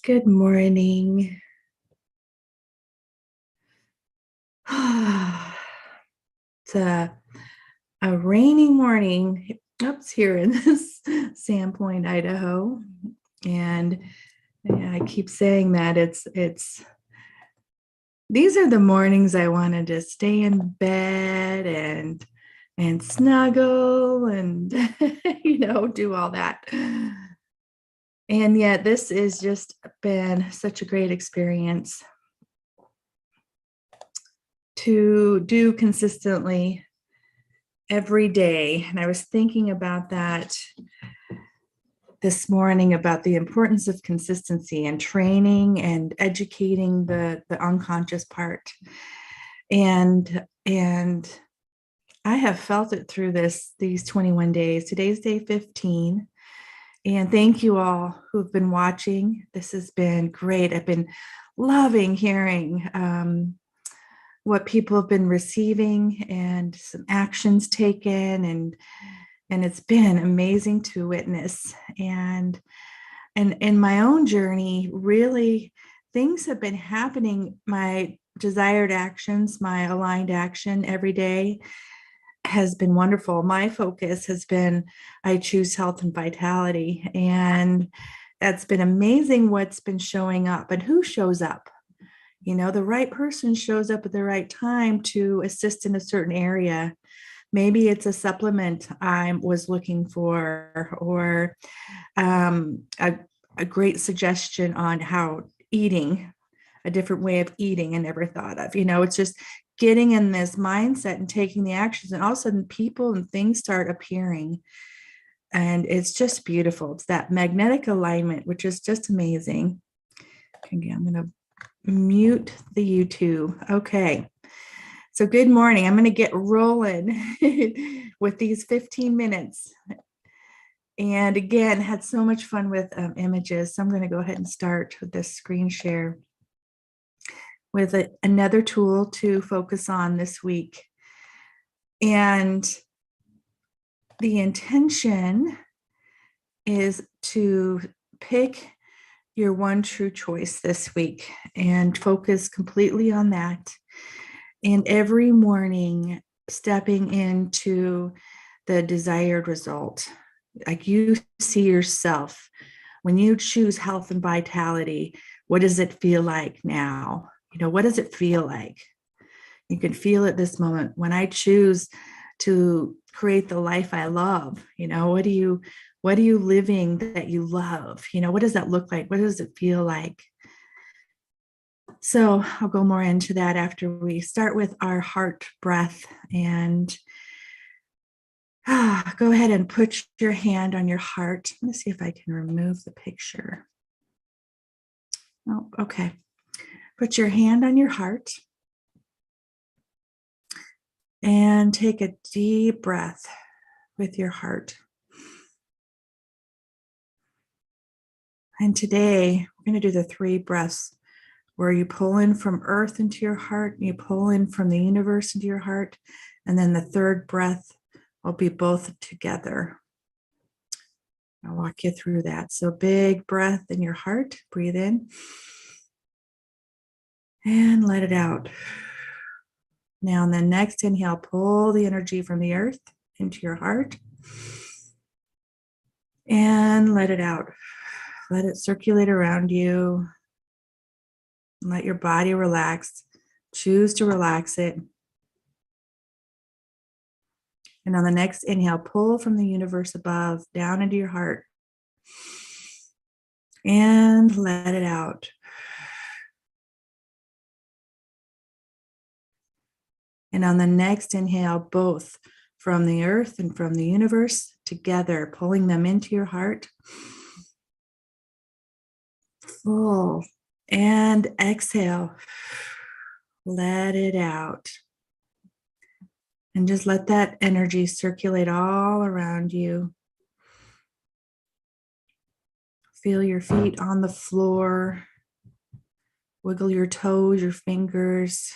Good morning. It's a rainy morning. Oops, here in this Sandpoint, Idaho. And I keep saying that it's these are the mornings I wanted to stay in bed and snuggle and do all that. And yet this has just been such a great experience to do consistently every day. And I was thinking about that this morning, about the importance of consistency and training and educating the unconscious part. And I have felt it through these 21 days. Today's day 15. And thank you all who've been watching. This has been great. I've been loving hearing what people have been receiving and some actions taken, and it's been amazing to witness. And in my own journey, really, things have been happening. My desired actions, my aligned action every day has been wonderful. My focus has been, I choose health and vitality. And that's been amazing what's been showing up and who shows up. The right person shows up at the right time to assist in a certain area. Maybe it's a supplement I was looking for, or a great suggestion on how eating, a different way of eating I never thought of. It's just getting in this mindset and taking the actions, and all of a sudden people and things start appearing. And it's just beautiful. It's that magnetic alignment, which is just amazing. Okay, I'm going to mute the YouTube. Okay. So good morning. I'm going to get rolling with these 15 minutes. And again, had so much fun with images. So I'm going to go ahead and start with this screen share with another tool to focus on this week. And the intention is to pick your one true choice this week and focus completely on that. And every morning, stepping into the desired result. Like, you see yourself when you choose health and vitality. What does it feel like now? What does it feel like? You can feel it this moment. When I choose to create the life I love, what are you living that you love? What does that look like? What does it feel like? So I'll go more into that after we start with our heart breath. And go ahead and put your hand on your heart. Let me see if I can remove the picture. Oh, okay. Put your hand on your heart and take a deep breath with your heart. And today we're going to do the 3 breaths, where you pull in from earth into your heart, and you pull in from the universe into your heart. And then the 3rd breath will be both together. I'll walk you through that. So big breath in your heart, breathe in and let it out. Now, in the next inhale, pull the energy from the earth into your heart and let it out. Let it circulate around you. Let your body relax. Choose to relax it. And on the next inhale, pull from the universe above down into your heart and let it out. And on the next inhale, both from the earth and from the universe together, pulling them into your heart. Full. And exhale. Let it out. And just let that energy circulate all around you. Feel your feet on the floor. Wiggle your toes, your fingers.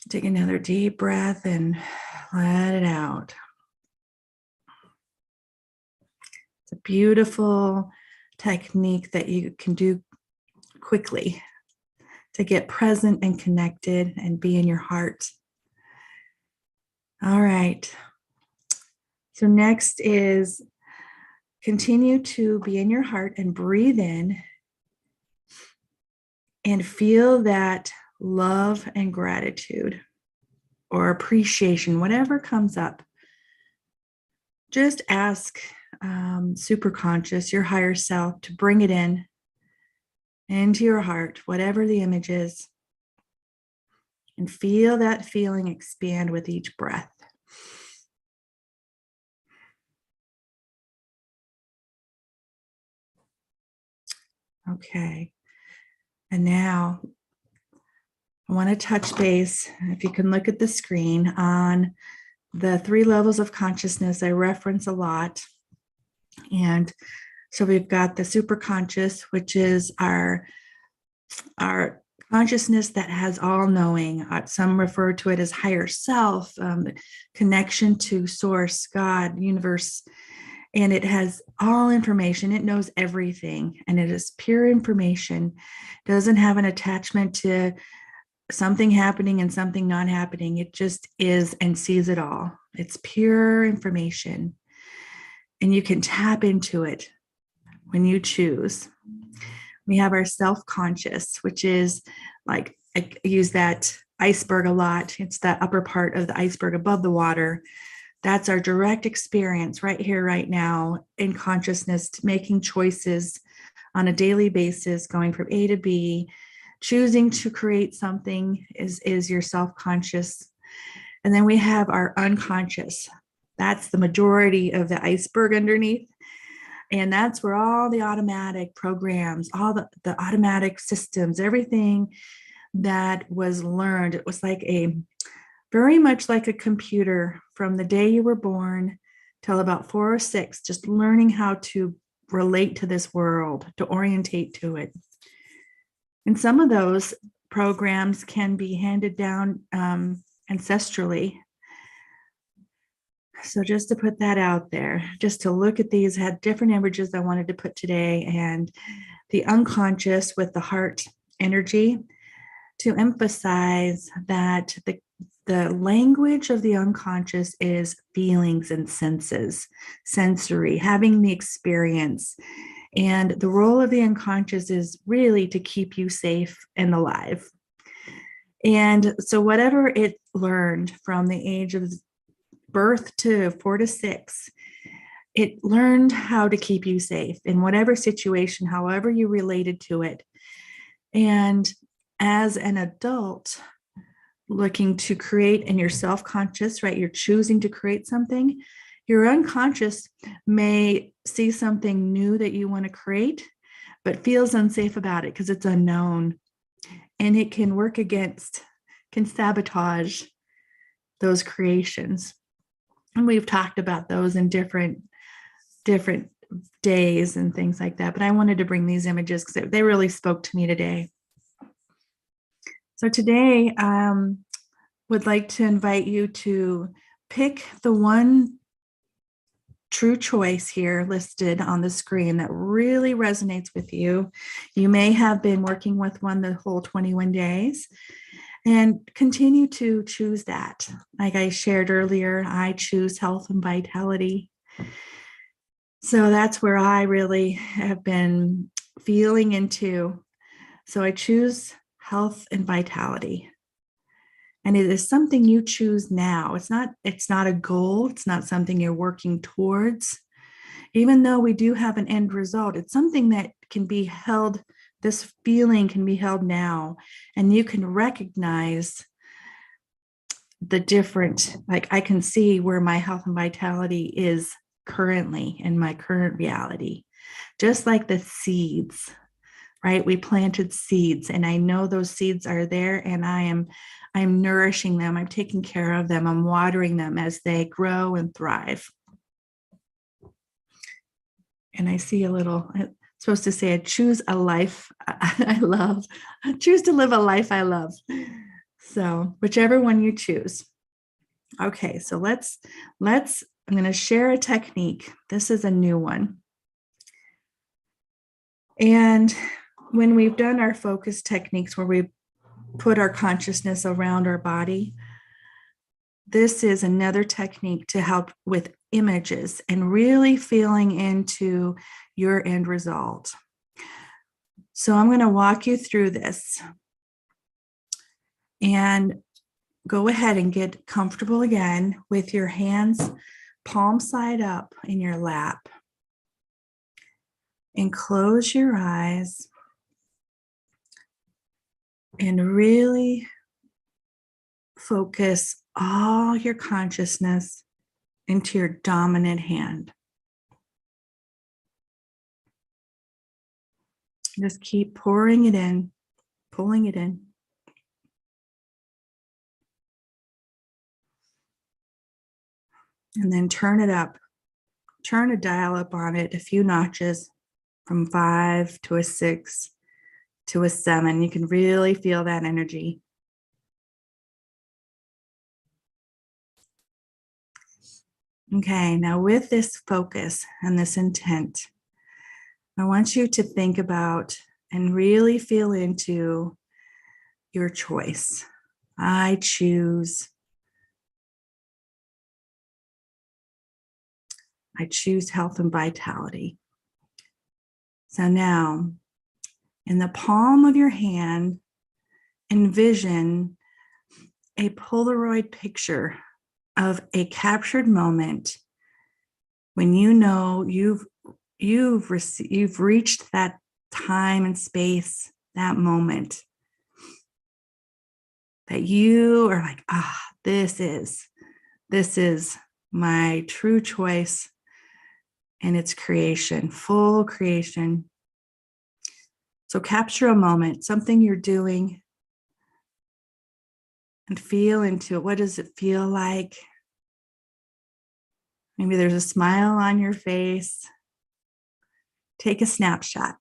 Take another deep breath and let it out. It's a beautiful technique that you can do quickly to get present and connected and be in your heart. All right. So next is continue to be in your heart and breathe in and feel that love and gratitude or appreciation, whatever comes up. Just ask superconscious, your higher self, to bring it in into your heart, whatever the image is, and feel that feeling expand with each breath. Okay. And now I want to touch base, if you can look at the screen, on the 3 levels of consciousness I reference a lot. And so we've got the superconscious, which is our consciousness that has all knowing. Some refer to it as higher self, connection to source, God, universe. And it has all information. It knows everything. And it is pure information. Doesn't have an attachment to something happening and something not happening. It just is and sees it all. It's pure information. And you can tap into it when you choose. We have our self-conscious, which is like, I use that iceberg a lot. It's that upper part of the iceberg above the water. That's our direct experience right here, right now, in consciousness, making choices on a daily basis, going from A to B, choosing to create something is your self-conscious. And then we have our unconscious. That's the majority of the iceberg underneath. And that's where all the automatic programs, all the automatic systems, everything that was learned, it was like very much like a computer from the day you were born till about 4 or 6, just learning how to relate to this world, to orientate to it. And some of those programs can be handed down ancestrally. So just to put that out there, just to look at these, had different images I wanted to put today, and the unconscious with the heart energy, to emphasize that the language of the unconscious is feelings and senses, sensory, having the experience. And the role of the unconscious is really to keep you safe and alive. And so whatever it learned from the age of birth to 4 to 6, it learned how to keep you safe in whatever situation, however you related to it. And as an adult, looking to create in your self-conscious, right? You're choosing to create something. Your unconscious may see something new that you want to create, but feels unsafe about it because it's unknown. And it can work against, can sabotage those creations. And we've talked about those in different days and things like that. But I wanted to bring these images because they really spoke to me today. So today, would like to invite you to pick the one true choice here listed on the screen that really resonates with you. You may have been working with one the whole 21 days. And continue to choose that. Like I shared earlier, I choose health and vitality. So that's where I really have been feeling into. So I choose health and vitality. And it is something you choose now. It's not a goal. It's not something you're working towards. Even though we do have an end result, it's something that can be held. This feeling can be held now, and you can recognize the different, like I can see where my health and vitality is currently in my current reality, just like the seeds, right? We planted seeds, and I know those seeds are there, and I'm nourishing them. I'm taking care of them. I'm watering them as they grow and thrive. And I see a little, supposed to say, I choose a life I love. I choose to live a life I love. So whichever one you choose. Okay, so let's, I'm going to share a technique. This is a new one. And when we've done our focus techniques where we put our consciousness around our body, this is another technique to help with images and really feeling into your end result. So I'm going to walk you through this, and go ahead and get comfortable again with your hands palm side up in your lap, and close your eyes and really focus all your consciousness into your dominant hand. Just keep pouring it in, pulling it in. And then turn it up. Turn a dial up on it a few notches, from 5 to a 6 to a 7. You can really feel that energy. Okay, now with this focus and this intent, I want you to think about and really feel into your choice. I choose. I choose health and vitality. So now, in the palm of your hand, envision a Polaroid picture of a captured moment when you know you've reached that time and space, that moment that you are like, this is my true choice and its creation, full creation. So capture a moment, something you're doing, and feel into it. What does it feel like? Maybe there's a smile on your face. Take a snapshot.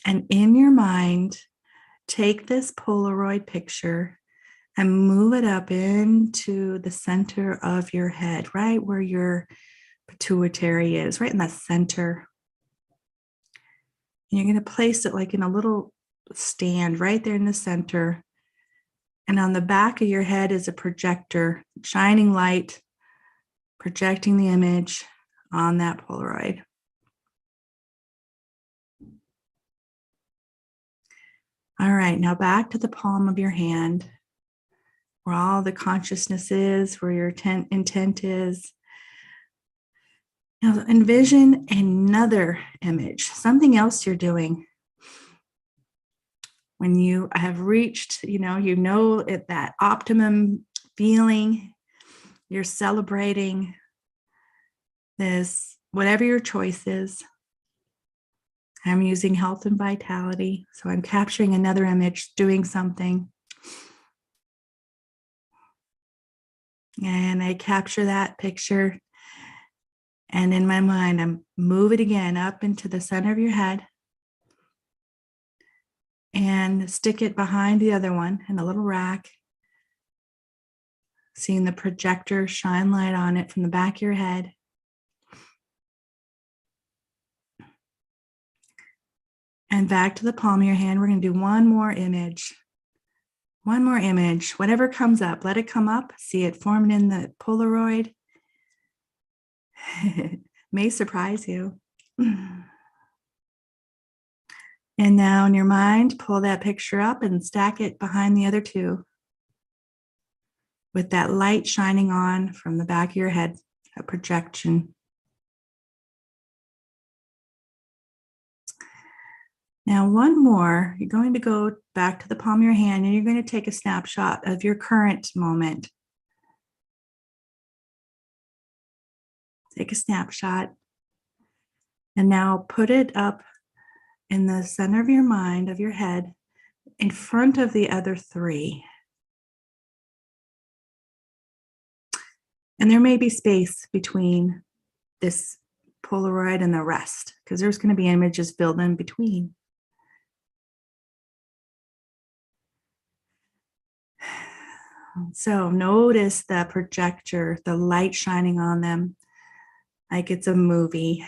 And in your mind, take this Polaroid picture and move it up into the center of your head, right where your pituitary is, right in the center. And you're going to place it like in a little stand right there in the center. And on the back of your head is a projector, shining light, projecting the image on that Polaroid. All right, now back to the palm of your hand, where all the consciousness is, where your intent is. Now envision another image, something else you're doing. When you have reached, that optimum feeling, you're celebrating this, whatever your choice is. I'm using health and vitality, so I'm capturing another image, doing something. And I capture that picture. And in my mind, I move it again up into the center of your head and stick it behind the other one in a little rack. Seeing the projector shine light on it from the back of your head. And back to the palm of your hand, we're going to do one more image. One more image. Whatever comes up, let it come up. See it forming in the Polaroid. May surprise you. And now in your mind, pull that picture up and stack it behind the other two, with that light shining on from the back of your head, a projection. Now, one more, you're going to go back to the palm of your hand and you're going to take a snapshot of your current moment. Take a snapshot. And now put it up in the center of your mind, of your head, in front of the other three. And there may be space between this Polaroid and the rest, because there's going to be images filled in between. So notice the projector, the light shining on them like it's a movie.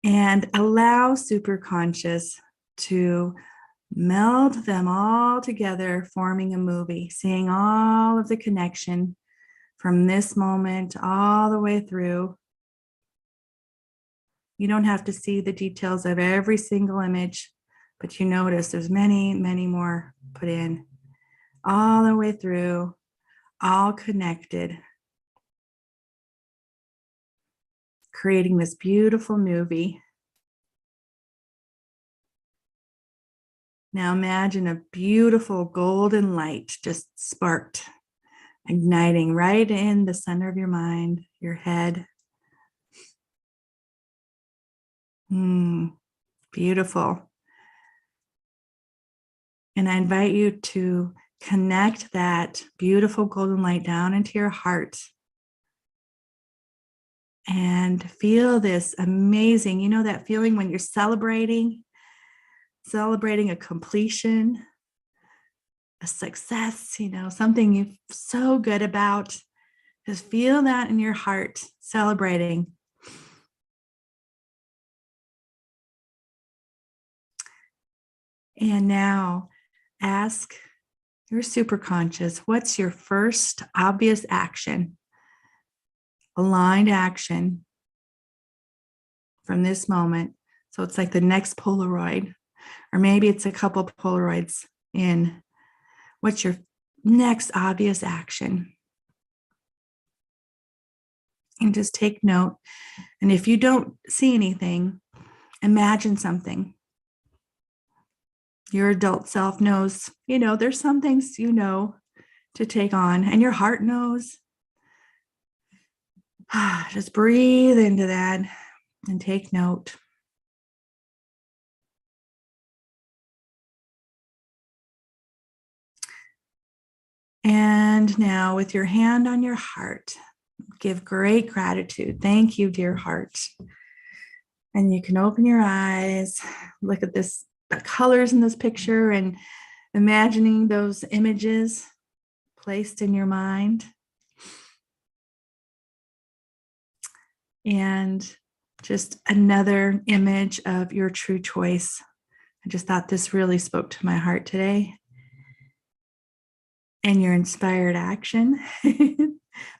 And allow superconscious to meld them all together, forming a movie, seeing all of the connection from this moment all the way through. You don't have to see the details of every single image, but you notice there's many, many more put in all the way through, all connected, creating this beautiful movie. Now imagine a beautiful golden light just sparked, igniting right in the center of your mind, your head. Beautiful. And I invite you to connect that beautiful golden light down into your heart and feel this amazing, you know, that feeling when you're celebrating a completion, a success, you know, something you're so good about. Just feel that in your heart, celebrating. And now ask your superconscious, what's your first obvious action, aligned action from this moment? So it's like the next Polaroid, or maybe it's a couple Polaroids in. What's your next obvious action? And just take note. And if you don't see anything, imagine something. Your adult self knows, you know, there's some things you know to take on, and your heart knows. Just breathe into that and take note. And now, with your hand on your heart, give great gratitude. Thank you, dear heart. And you can open your eyes, look at this, the colors in this picture, and imagining those images placed in your mind. And just another image of your true choice. I just thought this really spoke to my heart today. And your inspired action,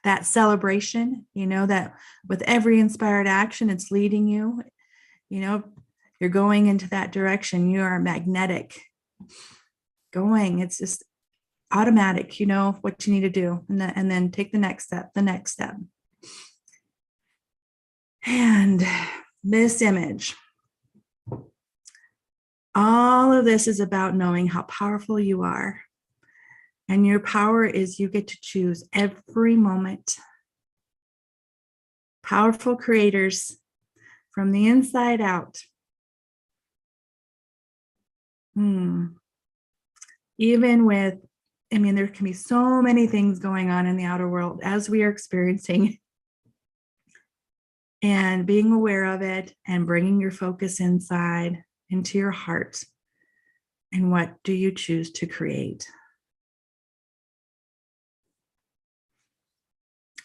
that celebration, you know, that with every inspired action, it's leading you, you know, you're going into that direction. You are magnetic going. It's just automatic, you know what you need to do. And then take the next step. And this image, all of this is about knowing how powerful you are. And your power is you get to choose every moment. Powerful creators from the inside out. Even with, I mean, there can be so many things going on in the outer world as we are experiencing. And being aware of it and bringing your focus inside into your heart. And what do you choose to create?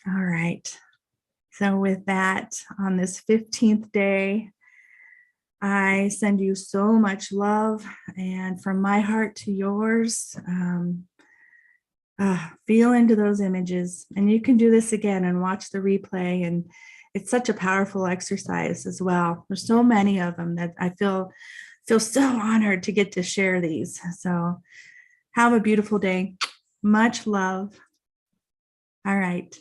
All right. So with that, on this 15th day, I send you so much love, and from my heart to yours, feel into those images. And you can do this again and watch the replay. And it's such a powerful exercise as well. There's so many of them that I feel so honored to get to share these. So have a beautiful day. Much love. All right.